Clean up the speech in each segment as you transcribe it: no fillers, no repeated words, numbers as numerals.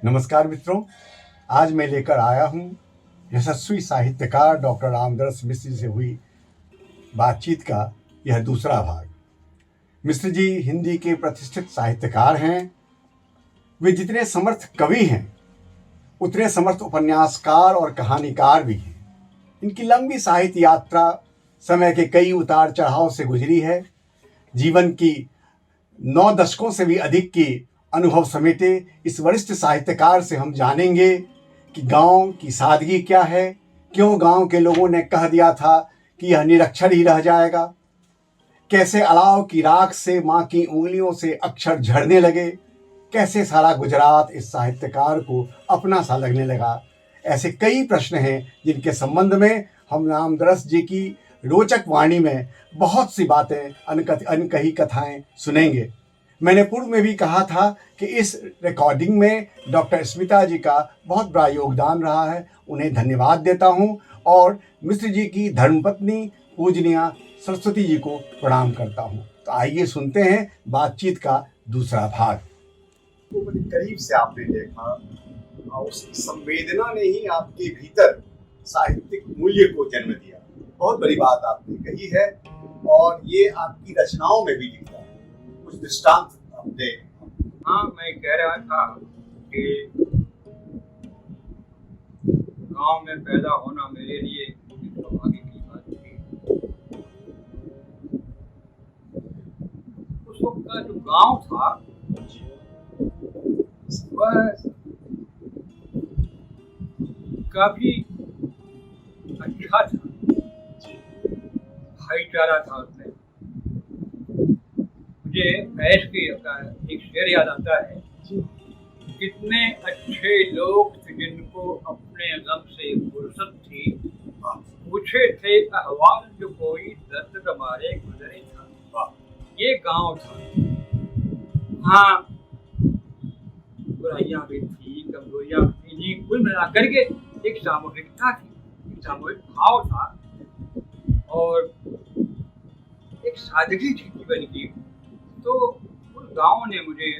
नमस्कार मित्रों, आज मैं लेकर आया हूँ यशस्वी साहित्यकार डॉक्टर रामदरस मिश्र से हुई बातचीत का यह दूसरा भाग। मिश्र जी हिंदी के प्रतिष्ठित साहित्यकार हैं। वे जितने समर्थ कवि हैं उतने समर्थ उपन्यासकार और कहानीकार भी हैं। इनकी लंबी साहित्य यात्रा समय के कई उतार चढ़ाव से गुजरी है। जीवन की 9 दशकों से भी अधिक की अनुभव समेटे इस वरिष्ठ साहित्यकार से हम जानेंगे कि गांव की सादगी क्या है, क्यों गांव के लोगों ने कह दिया था कि यह निरक्षर ही रह जाएगा, कैसे अलाव की राख से माँ की उंगलियों से अक्षर झड़ने लगे, कैसे सारा गुजरात इस साहित्यकार को अपना सा लगने लगा। ऐसे कई प्रश्न हैं जिनके संबंध में हम रामदरस जी की रोचक वाणी में बहुत सी बातें अनकही कथाएं सुनेंगे। मैंने पूर्व में भी कहा था कि इस रिकॉर्डिंग में डॉक्टर स्मिता जी का बहुत बड़ा योगदान रहा है। उन्हें धन्यवाद देता हूं और मिश्र जी की धर्मपत्नी पूजनीय सरस्वती जी को प्रणाम करता हूं। तो आइए सुनते हैं बातचीत का दूसरा भाग। को बड़ी करीब से आपने देखा और उसकी संवेदना ने ही आपके भीतर साहित्यिक मूल्य को जन्म दिया। बहुत बड़ी बात आपने कही है और ये आपकी रचनाओं में भी दिखता है। कुछ दृष्टांत अपने। हाँ, मैं कह रहा था कि गांव में पैदा होना मेरे लिए सौभाग्य की बात थी। उस वक्त का जो गांव था वह काफी अच्छा था, भाईचारा था उसमें। मुझे फैज की एक शेर याद आता है, कितने अच्छे लोग थे जिनको अपने गम से फुर्सत थी, पूछे थे अहवाल जो कोई दर्द मारे गुजरे था। ये गांव था। हाँ, बुराइयां भी थी, कमजोरियां भी थी, कुल मिलाकर के एक सामूहिकता थी, एक सामूहिक भाव था और एक सादगी थी जीवन की। तो उस गांव ने मुझे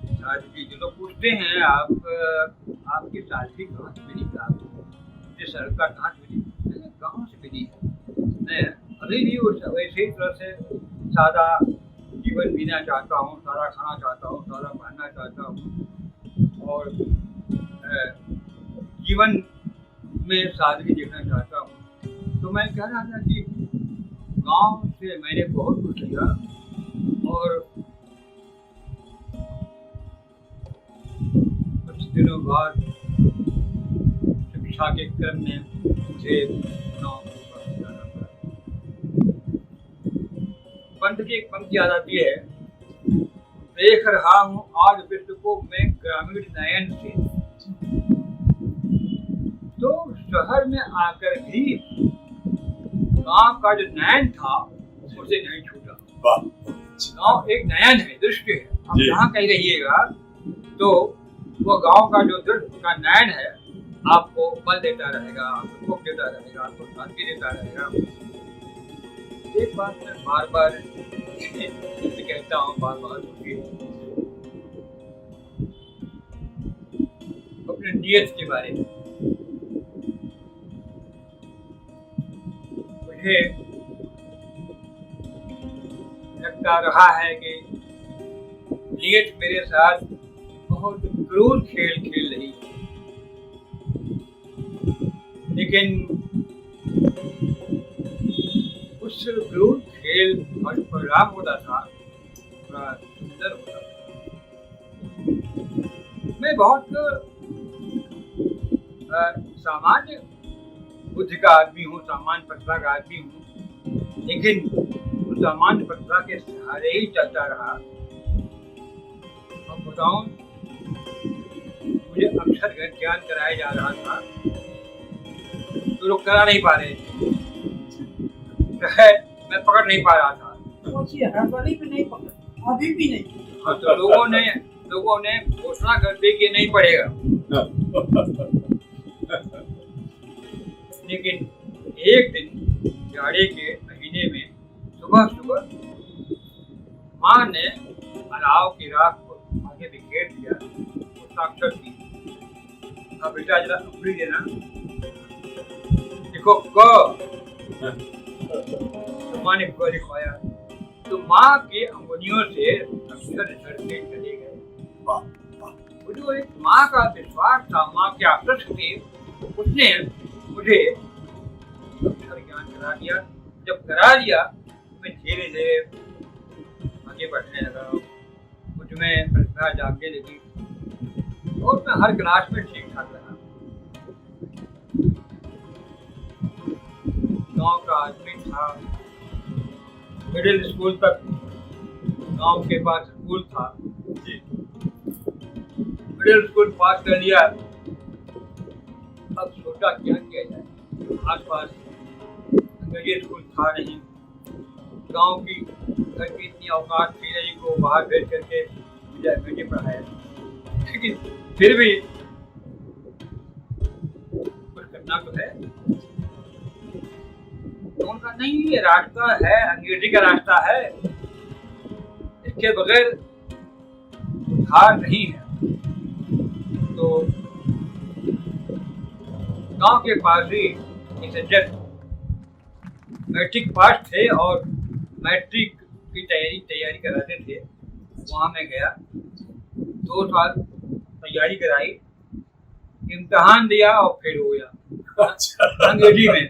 सादगी, जो लोग पूछते हैं आपकी सादगी कहाँ से मिली, आपको सड़क का कहाँ से मिली, गाँव से मिली है। मैं अभी भी वैसे ही तरह से सादा जीवन जीना चाहता हूँ, सादा खाना चाहता हूँ, सादा पहनना चाहता हूँ और जीवन में सादगी देखना चाहता हूँ। तो मैं कह रहा था कि गांव से मैंने बहुत कुछ लिया और कुछ दिनों बाद शिक्षा के क्रम में मुझे गाँव जाना पड़ा। पंत की एक पंक्ति याद आती है, देख रहा हूँ आज विश्व को मैं ग्रामीण नयन से। तो शहर में आकर भी गांव का जो नयन था उसे नहीं छूटा। गांव एक नयन है, दृष्टि है। आप जहाँ कहीं रहिएगा तो वो गांव का जो दृष्टि का नयन है आपको बल देता रहेगा, आपको सुख देता रहेगा, आपको शांति देता रहेगा। एक बात मैं बार बार कहता हूँ, बार बार अपने नियत के बारे में। मुझे लगता रहा है कि नियत मेरे साथ बहुत क्रूर खेल खेल रही है, लेकिन उस क्रूर खेल और परिणाम होता था बड़ा सुंदर होता था। मैं बहुत सामान्य बुद्धि का आदमी हूँ, सामान्य प्रतिभा का आदमी हूँ, लेकिन उस सामान्य प्रतिभा के सहारे ही चलता रहा। अब बताऊं, मुझे अक्षर ज्ञान कराया जा रहा था तो लोग करा नहीं पा रहे थे, मैं पकड़ नहीं पा रहा था। अभी भी नहीं। तो लोगों ने घोषणा कर दी कि नहीं पड़ेगा। लेकिन एक दिन जाड़े के महीने में सुबह सुबह माँ ने अलाव की राख को आगे बिखेर दिया, वो साक्षर थी। अब बेटा जरा उंगली देना, देखो क। तो माँ ने क लिखवाया, तो माँ की अंगुलियों से अक्षर झड़ते चले गए। वो जो एक माँ का विश्वास था, माँ के आदर्श थे, उसने मुझे अक्षर ज्ञान करा दिया। जब करा दिया मैं धीरे धीरे आगे बढ़ने लगा, मुझ में प्रतिभा जागने लगी और मैं हर क्लास में ठीक ठाक रहा। गांव का आदमी था, मिडिल स्कूल तक गांव के पास स्कूल था। मिडिल स्कूल पास कर लिया, अब सोचा क्या किया जाए। आसपास अंग्रेजी स्कूल था नहीं, गांव की घर की इतनी औकात थी नहीं को बाहर भेज करके मुझे अंग्रेजी पढ़ाया, लेकिन फिर भी कुछ करना तो है। तो उनका नहीं, ये रास्ता है, अंग्रेजी का रास्ता है, इसके बगैर उद्धार नहीं है। तो गांव के पास ही एक सज्जन मैट्रिक पास थे और मैट्रिक की तैयारी कराते थे, वहाँ मैं गया। 2 साल तैयारी कराई, इम्तिहान दिया और फेल हो गया अंग्रेजी में।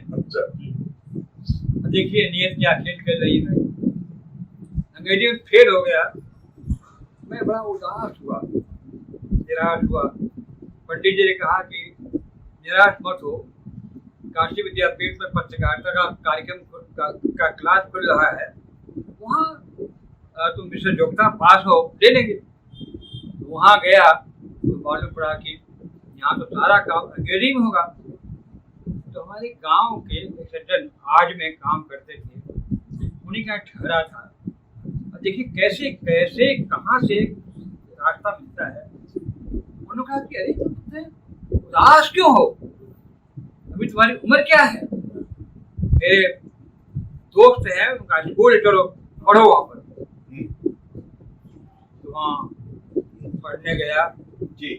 देखिए नियत क्या खेल कर रही है। अंग्रेजी में फेल हो गया, मैं बड़ा उदास हुआ, निराश हुआ। पंडित जी ने कहा कि निराश मत हो, काशी विद्यापीठ में पत्रकारिता का कार्यक्रम का क्लास खुल रहा है, वहाँ तुम विषय योग्यता पास हो ले लेंगे। वहाँ गया तो मालूम पड़ा कि यहाँ तो सारा काम अंग्रेजी में होगा। तो हमारे गांव के एक सज्जन आज में काम करते थे, उन्हीं का ठहरा था। और देखिए कैसे कैसे कहाँ से रास्ता मिलता है। उन्होंने कहा कि अरे तुम उदास क्यों हो, अभी तुम्हारी उम्र क्या है। मेरे दोस्त हैं, उनका स्कूल चलो पढ़ो वहाँ पर। तो वहाँ पढ़ने गया जी।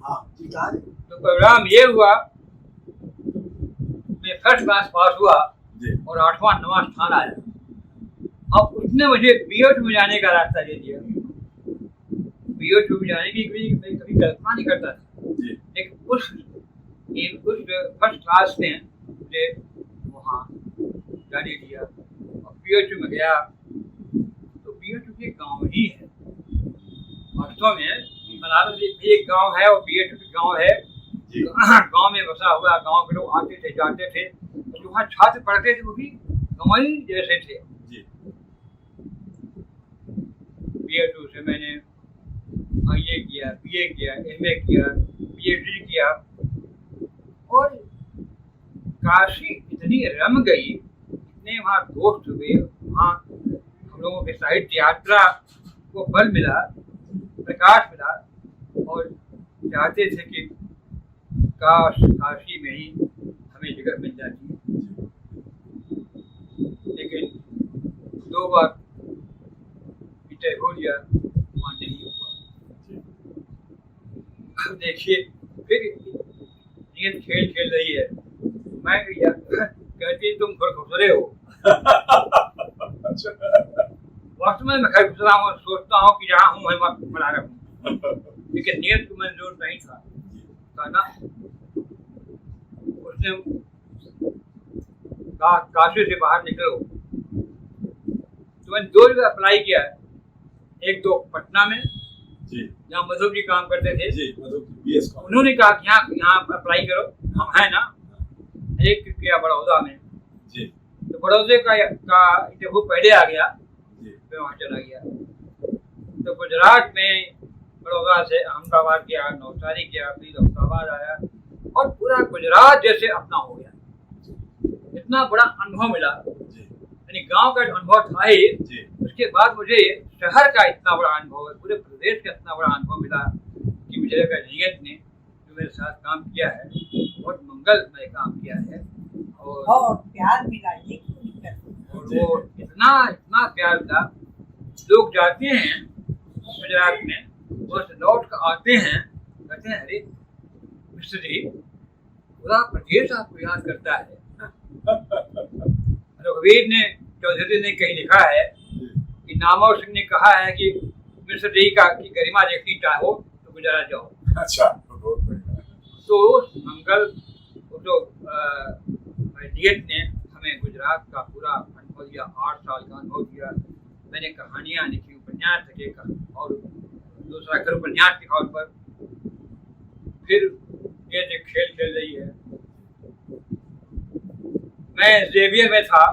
हाँ जी, कहा है? तो परिणाम ये हुआ, मैं फर्स्ट क्लास पास हुआ और 8वां 9वां स्थान आया। अब उसने मुझे बीएड में जाने का रास्ता दे दिया। बीएड में जाने की मैं कभी कल्पना नहीं करता था, लेकिन उस फर्स्ट क्लास ने मुझे वहाँ जाने दिया और बीएड में गया। तो बीएड के गाँव ही है वास्तव में, बनारस भी एक गांव है और बीएड भी गांव है। गांव में बसा हुआ, गांव के लोग आते थे जाते थे, जो वहाँ छात्र पढ़ते थे वो भी गाँव जैसे थे। बीएड से मैंने ये किया, बीए किया, एमए किया, पीएचडी किया और काशी इतनी रम गई, इतने वहाँ दोस्त हुए, वहाँ हम लोगों के साहित्य यात्रा को बल मिला, प्रकाश मिला और चाहते थे कि काश काशी में ही हमें जगह मिल जाती। लेकिन 2 बार विजय हो लिया, वहाँ नहीं हुआ। देखिए फिर नियत खेल खेल रही है। मैं कहती तुम खुरखुरे हो। वास्तव में मैं खुरखुरा हूँ, सोचता हूँ कि जहाँ हूँ वहीं बना रहा हूँ, लेकिन नियत को मंजूर नहीं था। ना उसने कहा काशी से बाहर निकलो। तो मैंने 2 जगह अप्लाई किया, एक तो पटना में जहाँ मधु जी काम करते थे, उन्होंने कहा कि यहाँ अप्लाई करो, हम है ना। एक किया बड़ौदा में, तो बड़ौदे का इंटरव्यू पहले आ गया, मैं वहाँ चला गया। तो गुजरात में बड़ौदा से अहमदाबाद गया, नवसारी गया, फिर अहमदाबाद आया और पूरा गुजरात जैसे अपना हो गया। इतना बड़ा अनुभव मिला, यानी गांव का अनुभव था ही, उसके बाद मुझे शहर का इतना बड़ा अनुभव है, पूरे प्रदेश का इतना बड़ा अनुभव मिला कि मुझे का नियत ने जो मेरे साथ काम किया है बहुत मंगलमय काम किया है और प्यार मिला। ये वो इतना इतना प्यार था। लोग जाते हैं गुजरात में, बस लौट कर आते हैं, कहते हैं अरे मिश्र जी पूरा प्रदेश आपको याद करता है। रघुवीर ने चौधरी ने कहीं लिखा है कि नामवर सिंह ने कहा है कि मिश्र जी का की गरिमा देखनी चाहो तो गुजरात जाओ। अच्छा, बहुत बढ़िया। तो मंगल जो डीएट ने हमें गुजरात का पूरा अनुभव दिया, 8 साल का अनुभव दिया। मैंने कहानियाँ लिखी, उपन्यास लिखे और दूसरा घर उपन्यास लिखा उस पर। फिर ये जो खेल खेल रही है, मैं जेवियर में था,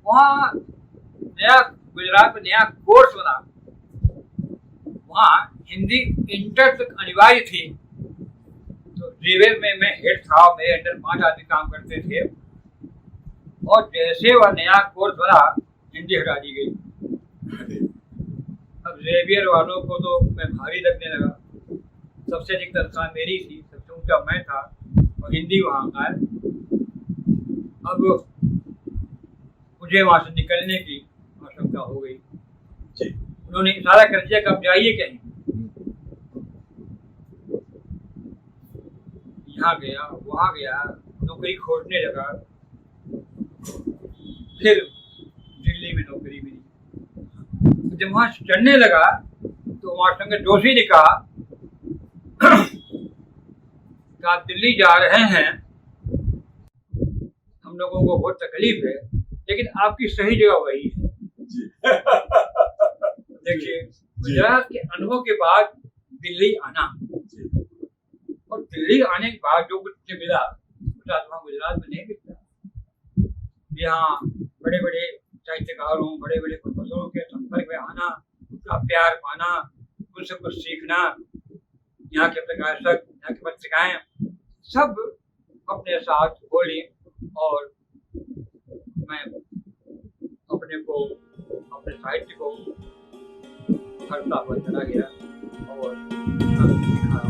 वहाँ नया गुजरात में नया कोर्स बना, वहाँ हिंदी इंटर तक अनिवार्य थी। तो जेवियर में मैं हेड था, मेरे अंडर 5 आदमी काम करते थे, और जैसे वह नया कोर्स बना हिंदी हटा दी गई। अब जेवियर वालों को तो मैं भारी लगने लगा। सबसे अधिक तनख्वाह मेरी थी, सबसे ऊंचा मैं था, और हिंदी वहाँ का है। अब मुझे वहाँ से निकलने की आशंका हो गई। उन्होंने इशारा कर दिया कि अब जाइए कहीं। यहाँ गया, वहाँ गया, नौकरी खोजने लगा। फिर दिल्ली में नौकरी मिली। जब वहाँ चढ़ने लगा तो वहाँ संग जोशी ने कहा कि आप दिल्ली जा रहे हैं, हम लोगों को बहुत तकलीफ है, लेकिन आपकी सही जगह वही है। देखिए, गुजरात के अनुभव के बाद दिल्ली आना, और दिल्ली आने के बाद जो कुछ मुझे मिला गुजरात में नहीं मिलता। यहाँ बड़े बड़े साहित्यकारों, बड़े बड़े प्रोफेसरों के संपर्क में आना, उनका प्यार पाना, उनसे कुछ सीखना, यहाँ के प्रकाशक, यहाँ की पत्रिकाएं सब अपने साथ बोली, और मैं अपने को, अपने साहित्य को करता हुआ चला गया और लिखा।